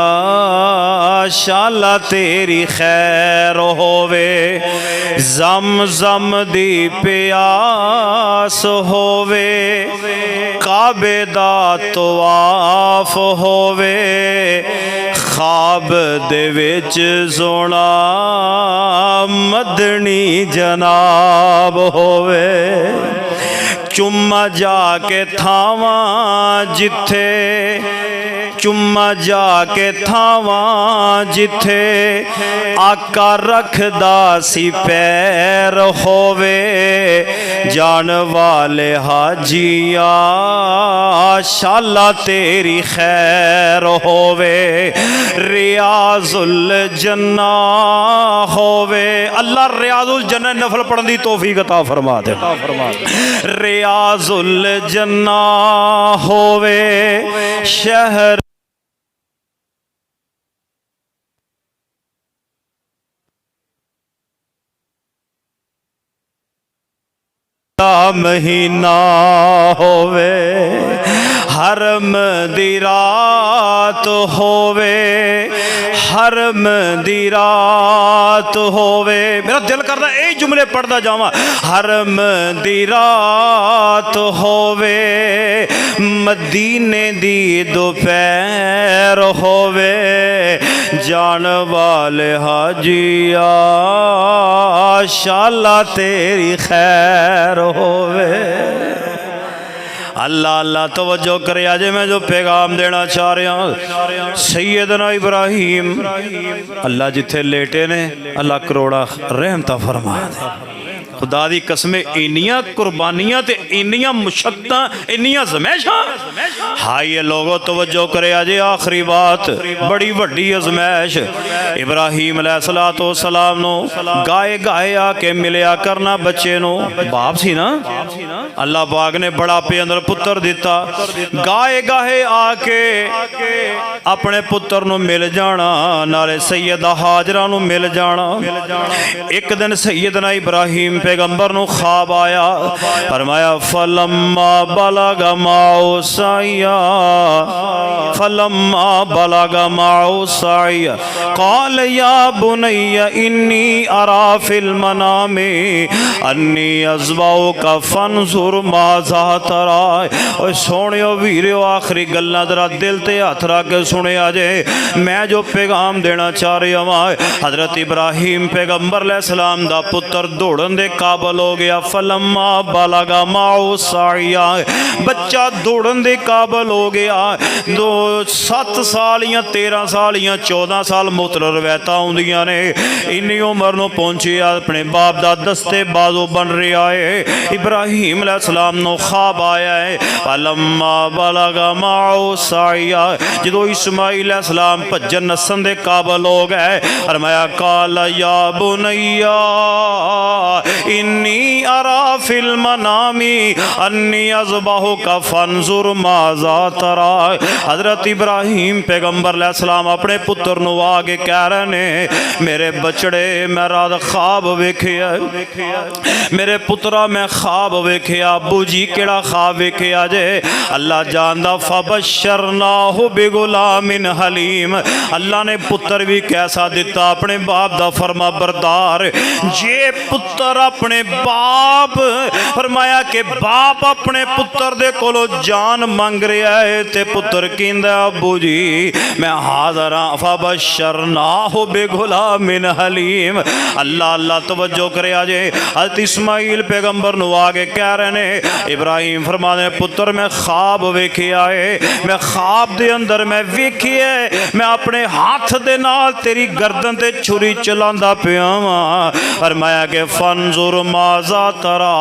A: शाला तेरी खैर होवे, जम जम दी प्यास होवे, काबे दा तवाफ होवे, ख्वाब दे विच सोना मदनी जनाब होवे, चुम्मा जाके थावा जिथे, चुम्मा जाके थावा जिथे आका रखदा सी पैर होवे, जान वाले हाजिया शाला तेरी खैर होवे, रियाजुल जन्ना होवे। अल्लाह रियाजुल जन्ना नफल पढ़न दी तौफीक अता फरमा दे। रियाजुल जन्ना होवे, शहर महीना होवे, हरम दी रात होवे, हरम दी रात रात होवे, मेरा दिल करदा यही जुमले पढ़दा जावां। हरम दी रात होवे, मदीने दी दोपहर होवे, जान वाले हाजिया शाला तेरी खैर होवे। अल्लाह अल्लाह तवज्जो करे। आज मैं जो पैगाम देना चाह रहा सैयदना इब्राहिम, अल्लाह जिथे लेटे ने अल्लाह करोड़ा रहमत फरमा दे। खुदा दी कसम इन्नियां कुर्बानियां ते इन्नियां मुशक्कतां इन्नियां ज़मैशां। हाय ये लोगो तवज्जो करे। अजे आखिरी बात, बड़ी वड्डी अज़मैश इब्राहिम अलैहिस्सलातु वस्सलाम नो गाए गाए आके मिलिया करना बच्चे नो। बाप सी ना, अल्लाह पाक ने बुढ़ापे अंदर पुत्र दिता, गाए गाए आके अपने पुत्र नु मिल जाना, नाले सैयदा हाजरा नु मिल जाना। एक दिन सैयदना इब्राहिम पैगंबर नु ख्वाब आया, फरमाया फलम्मा बलगा माओ साया, फलम्मा बलगा माओ साया काल या बुनैया इन्नी अरा फिल मनामी अन्नी अज़बाउ का फनजुर माज़ा तरा। ओए सोहणियो वीरियो आखिरी गल्लां जरा दिल ते हथ रख के सुनिया जे। मैं जो पैगाम देना चाह रहा वां, हज़रत इब्राहिम पैगंबर अलैहिस्सलाम दा पुत्र दौड़न दे काबल हो गया। फलम्मा बलगा माओ साया, बच्चा दौड़न दे काबल हो गया। 7 साल या 13 साल या 14 साल मुतल रवायतां आउंदियां ने। इन्नी उम्र नूं पहुंचे अपने बाप दा दस्ते बाजू बन रहा है। इब्राहिम अलैहिस्सलाम नो ख्वाब आया है, फलम्मा बलगा माओ साया, जो इस्माइल अलैहिस्सलाम भज्जन नसन दे काबल हो गए, फरमाया काल या बुनैया इन्नी अरा फिल मनामी अन्नी अज़बाहु का फनजुर माज़ा तरा। हज़रत इब्राहिम पैगंबर अलैहिस्सलाम अपने पुत्र नु आके कह रहे ने, मेरे बचड़े मैं रात ख्वाब वेखिया, मेरे पुत्रा मैं ख्वाब वेखिया। अबू जी केड़ा ख्वाब वेखिया जे? अल्लाह जानदा। फबशरनाहु बिगुलामिन हलीम, अल्लाह ने पुत्र भी कैसा दिता, अपने बाप दा फरमा बरदार। जे पुत्र अपने बाप, फरमाया कि बाप अपने पुत्र दे कोलो जान मंग रहा है ते पुत्र कहंदा अबू जी मैं हाज़र हां। फबशरनाहु बिगुलामिन हलीम। अल्लाह अल्लाह तवज्जो करे। आज हज़रत इस्माइल पैगंबर नु आके कह रहे ने, इब्राहिम फरमाने पुत्र मैं ख्वाब वेखिया है, मैं ख्वाब दे अंदर मैं वेखिया मैं अपने हाथ दे नाल तेरी गर्दन ते छुरी चलांदा पिया वां। फरमाया कि फनजुर माज़ा तरा,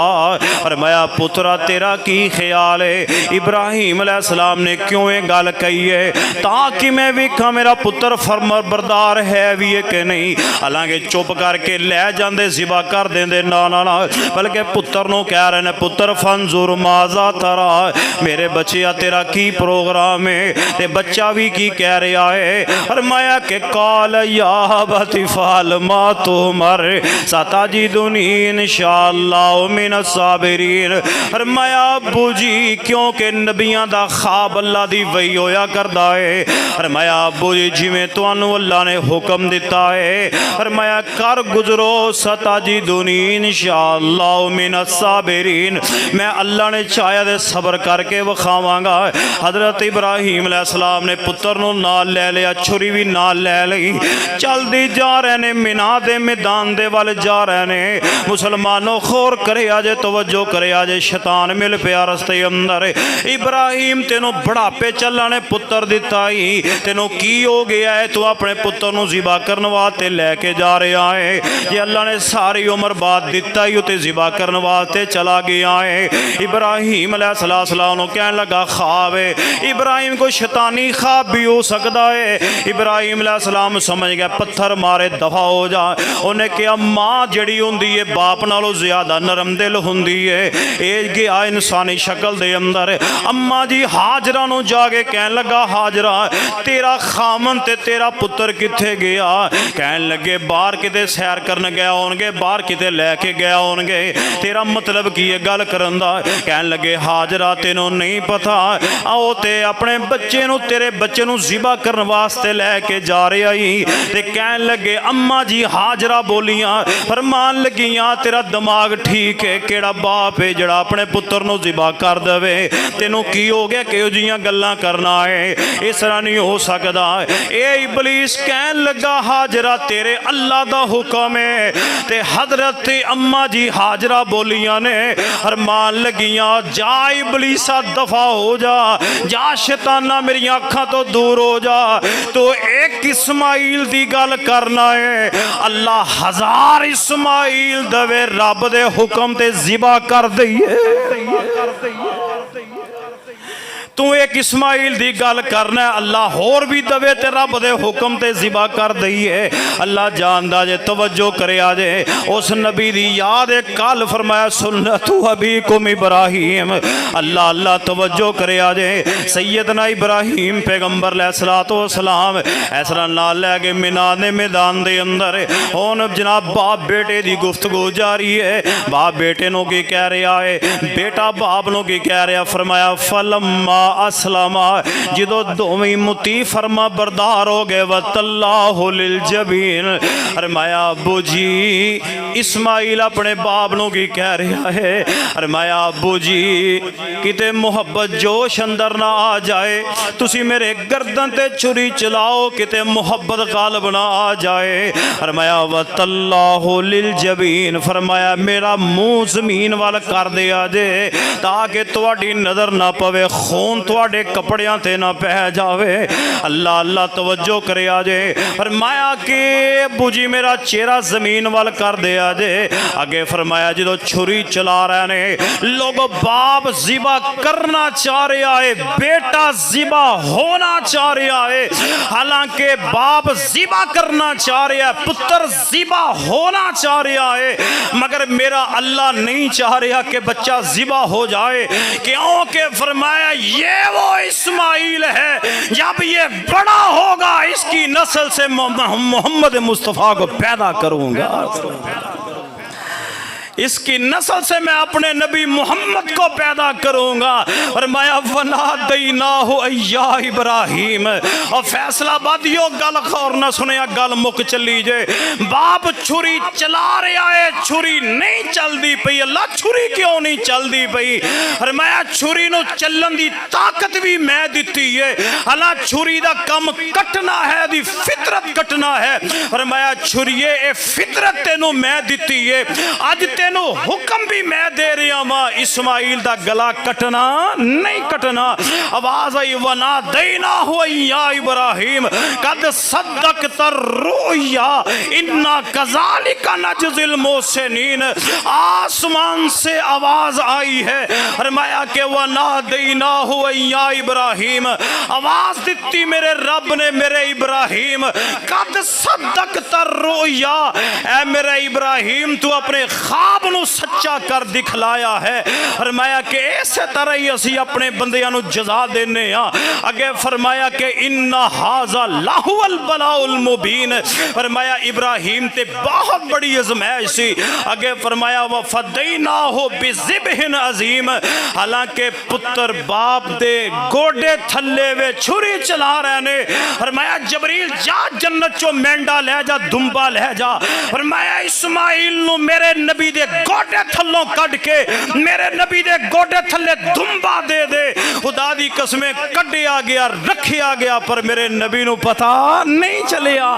A: फरमाया पुत्रा तेरा की ख्याल है? इब्राहिम अलैहिस्सलाम ने क्यों ये गल कही है? ताकि मैं वेखा मेरा पुत्र फर्मा बरदार है भी है कि नहीं। हालांकि चुप करके लै जाते ज़िबा कर देंदे ना ना ना, बल्कि पुत्र नु कह रहे ने पुत्र फनजुर माज़ा तरा, मेरे बच्चिया तेरा की प्रोग्राम है? ते बच्चा भी की कह रहा है? फरमाया कि काल या बतिफाल मा तुमर सताजिदुनी इंशाअल्लाह मिन साबिरीन। फरमाया अबू जी क्योंकि नबियां दा ख्वाब अल्लाह दी वही होया करदा है। फरमाया अबू जी जिवें तुहानू अल्लाह ने हुक्म दिता है, फरमाया कर गुजरो सताजिदुनी इंशाअल्लाह मिन साबिरीन, मैं अल्लाह ने चाया दे सबर करके विखावांगा। हज़रत इब्राहिम अलैहिस्सलाम ने पुत्र नू नाल लै लिया, छुरी भी नाल लै लई, चलदी जा रहे ने मिना दे मैदान दे वल जा रहे ने। मुसलमानों खौर करे आजे, तवज्जो करे आजे, शैतान मिल पिया रस्ते अंदर। इब्राहिम तेनों बुढ़ापे चला ने पुत्र दिता ही, तेनों की हो गया है? तू अपने पुत्र नू ज़िबा करन वास्ते लैके जा रहा है? जे अल्लाह ने सारी उम्र बाद दिता ही उते ज़िबा करन वास्ते चला गया है। इब्राहिम अलैहिस्सलाम कहने लगा ख्वाब है। इब्राहिम को शैतानी ख्वाब भी हो सकता है। इब्राहिम अलैहिस्सलाम समझ गया, पत्थर मारे दफा हो जा। उन्हें कहा माँ जड़ी होंदी है बाप बाप नालों ज़्यादा नरम दिल हुंदी है। ये गया इंसानी शक्ल दे अंदर। अम्मा जी हाजरा नूं जाके कहन लगा, हाजरा तेरा खामन ते तेरा पुत्र कित्थे गया? कहन लगे बाहर किते सैर करन गया होणगे, बाहर किते लैके गया होणगे। तेरा मतलब की है गल करन दा? कहन लगे हाजरा तेनों नहीं पता, आओ ते अपने बच्चे नूं, तेरे बच्चे नूं ज़िबा करन वास्ते लैके जा रहा ही। ते कहन लगे अम्मा जी हाजरा बोलियां, फरमान लगियां तेरा दिमाग ठीक है? केड़ा बाप है जड़ा अपने पुत्र नूं ज़िबा कर देवे? तेनों की हो गया, किहो जिहियां गल्लां करना है? इस तरह नहीं हो सकता। ए इबलीस कहन लगा हाजरा तेरे अल्लाह दा हुक्म है। ते हजरत अम्मा जी हाजरा बोलियां ने फरमान लगियां, जा इबलीसा दफा हो जा, जा शैताना मेरी अखां तो दूर हो जा। तो एक इस्माइल दी गल करना है, अल्लाह 1000 इस्माइल दवे रब दे हुक्म ते ज़िबा कर दईए। तू एक इस्माइल दी गल करना है, अल्लाह होर भी दवे ते रब दे हुक्म ते ज़िबा कर दईए। अल्लाह जानदा जे, तवज्जो करे आजे उस नबी दी याद है। कल फरमाया सुन्नतु अबीकुम इब्राहीम। अल्लाह अल्लाह तवज्जो करे आजे सैयदना इब्राहीम पैगंबर अलैहिस्सलातु वस्सलाम ऐसा नाल लैके मिना दे मैदान दे अंदर हुण जनाब बाप बेटे दी गुफ्तगू जारी है। बाप बेटे नूं की कह रहा है, बेटा बाप नूं की कह रहा? फरमाया फलम्मा असलमा, जो दोवें मुती फरमा बरदार हो गए, वतल्लाहु लिल जबीन। फरमाया अबू जी इस्माइल अपने बाप नूं की कह रहा है? फरमाया अबू जी किते मुहब्बत जोश अंदर ना आ जाए, तुसी मेरे गर्दन ते छुरी चलाओ, किते मुहब्बत गालिब ना आ जाए। फरमाया वतल्लाहु लिल जबीन। फरमाया मेरा मुंह जमीन वाल कर दिया जे ताकि तुहाडी नज़र ना पवे, खून तुहाडे कपड़ियां ते ना पै जावे। अल्लाह अल्लाह तवज्जो करे आजे। फरमाया कि बुजी मेरा चेहरा जमीन वाल कर दे आजे। अगे फरमाया जो छुरी चला रहे ने लोग, बाप ज़िबा करना चाह रहा है, बेटा ज़िबा होना चाह रहा है। हालांकि बाप ज़िबा करना चाह रहा है, पुत्र ज़िबा होना चाह रहा है, मगर मेरा अल्लाह नहीं चाह रहा कि बच्चा ज़िबा हो जाए। क्योंकि फरमाया ये वो इस्माइल है, जब ये बड़ा होगा इसकी नस्ल से मोहम्मद मुस्तफ़ा को पैदा करूंगा, इसकी नस्ल से मैं अपने नबी मोहम्मद को पैदा करूंगा। और माया वना दईना हो अय्या इब्राहिम। और फैसलाबादियों गल खौर न सुने, गल मुक चली जे। बाप छुरी चला रहा है, छुरी नहीं चलती पई। अल्लाह छुरी क्यों नहीं चलती पई? और माया छुरी नु चलन दी ताकत भी मैं दिती है। अल्लाह छुरी दा कम कटना है, दी फितरत कटना है। और माया छुरीए ए फितरत तेनू मैं दिती है, अज तेनू हुक्म भी मैं दे रहा वा, इस्माइल दा गला कटना नहीं कटना। आवाज आई वना देना हो या इब्राहिम कद सद्दक़त रुया इन्ना कज़ालिका नजज़िल मोहसिनीन। आसमान से आवाज आई है, फरमाया कि वना देना हो या इब्राहिम, आवाज दिती मेरे रब ने मेरे इब्राहिम, कद सद्दक़त रुया, ऐ मेरे इब्राहिम तू अपने ख्वाब नू सच्चा कर दिखलाया है। फरमाया कि इस तरह ही असी अपने बंदियां नू जज़ा देने आ। अगे फरमाया कि इन्ना हाज़ा लाहुल बलाउल मुबीन। फरमाया इब्राहिम ते बहुत बड़ी आज़माइश सी। अगे फरमाया व फदैनाहु बिज़िबहिन अज़ीम। हालांकि पुत्र बाप दे गोडे थल्ले वे छुरी चला रहे ने। फरमाया जबरील जा जन्नत चो मेंढा ले जा, दुम्बा ले जा। फरमाया इस्माइल नू मेरे नबी दे गोडे थल्लों कट के मेरे नबी दे गोडे थल्ले दुम्बा दे दे। खुदा दी कसमें कढ़िया गया, रखिया गया, पर मेरे नबी नू पता नहीं चलिया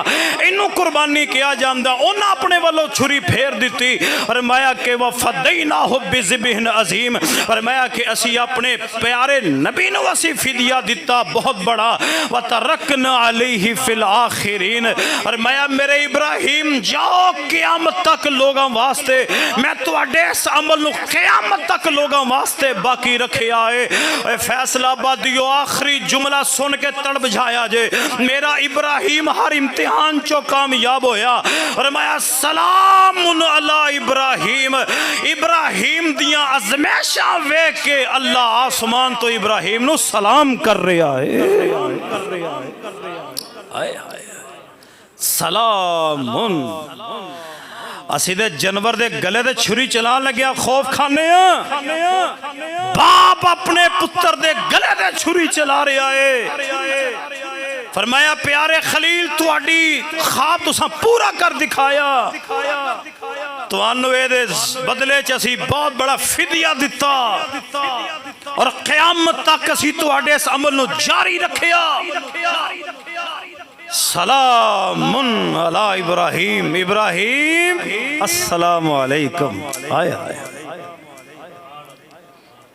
A: इनू कुर्बानी किया जांदा। उन्हें अपने वालों छुरी फेर दी। फरमाया कि वह फदैनाहु बिज़िबहिन अज़ीम। फरमाया कि असी अपने प्यारे नबी नू असी फिदिया दिता बहुत बड़ा। व तरकना अलैहि फिल आखिरीन। फरमाया मेरे इब्राहिम जाओ क़यामत तक लोगों वास्ते मैं तुहाडे इस अमल नूं क़यामत तक लोगों वास्ते बाकी रखिया है। फैसलाबाद दियो आखिरी जुमला सुन के तड़प जाया जे। मेरा इब्राहिम हर इम्तिहान चो कामयाब होया और मैं सलामुन अला इब्राहिम, इब्राहिम दियां अज़मैशां वेख के अल्लाह आसमान तो इब्राहिम नू सलाम कर रहा है। सलामुन असी दे जानवर दे गले दे छुरी चला लग्या खौफ खाने बाप अपने पुत्र दे गले दे छुरी चला रहा है। फरमाया प्यारे खलील तुहाडी ख्वाब तुसां पूरा कर दिखाया, तुहानू इहदे बदले च असी बहुत बड़ा फिदिया दिता और क़यामत तक असी तुहाडे इस अमल नू जारी रखिया। सलामुन अला इब्राहिम, इब्राहिम अस्सलामु अलैकुम। आय आय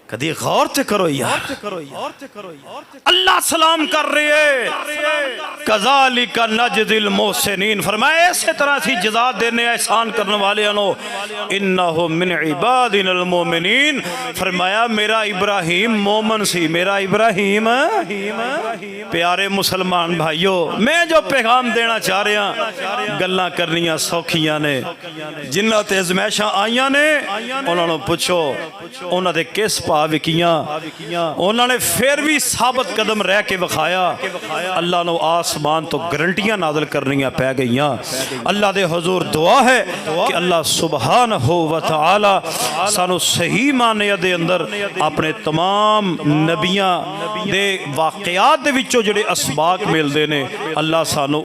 A: कदी गौर ते करो यार, अल्लाह सलाम कर रहे है। कज़ालिका नजदिल मोहसिनीन, फरमाया इसी तरह सी जज़ा देने एहसान करने वाले नो। इन्नहु मिन इबादिनल मोमिनीन, फरमाया मेरा इब्राहिम मोमन सी, मेरा इब्राहिम। प्यारे मुसलमान भाइयों, मैं जो पैगाम देना चाह रहा, गल्लां करनियां सौखियां ने, जिन्हां ते अज़मैशां आईयां ने उन्हां नूं पुछो उन्हां दे किस विकिया, उन्होंने फिर भी साबित कदम रह के विखाया। अल्लाह ने आसमान तो गारंटियां नाज़िल करनियां पै गई। अल्लाह दे हुजूर दुआ है कि अल्लाह सुबहानहू व तआला सानू सही माने दे अंदर अपने तमाम नबियां दे वाक़यात दे विचों जिहड़े असबाक मिलदे ने, अल्लाह सानू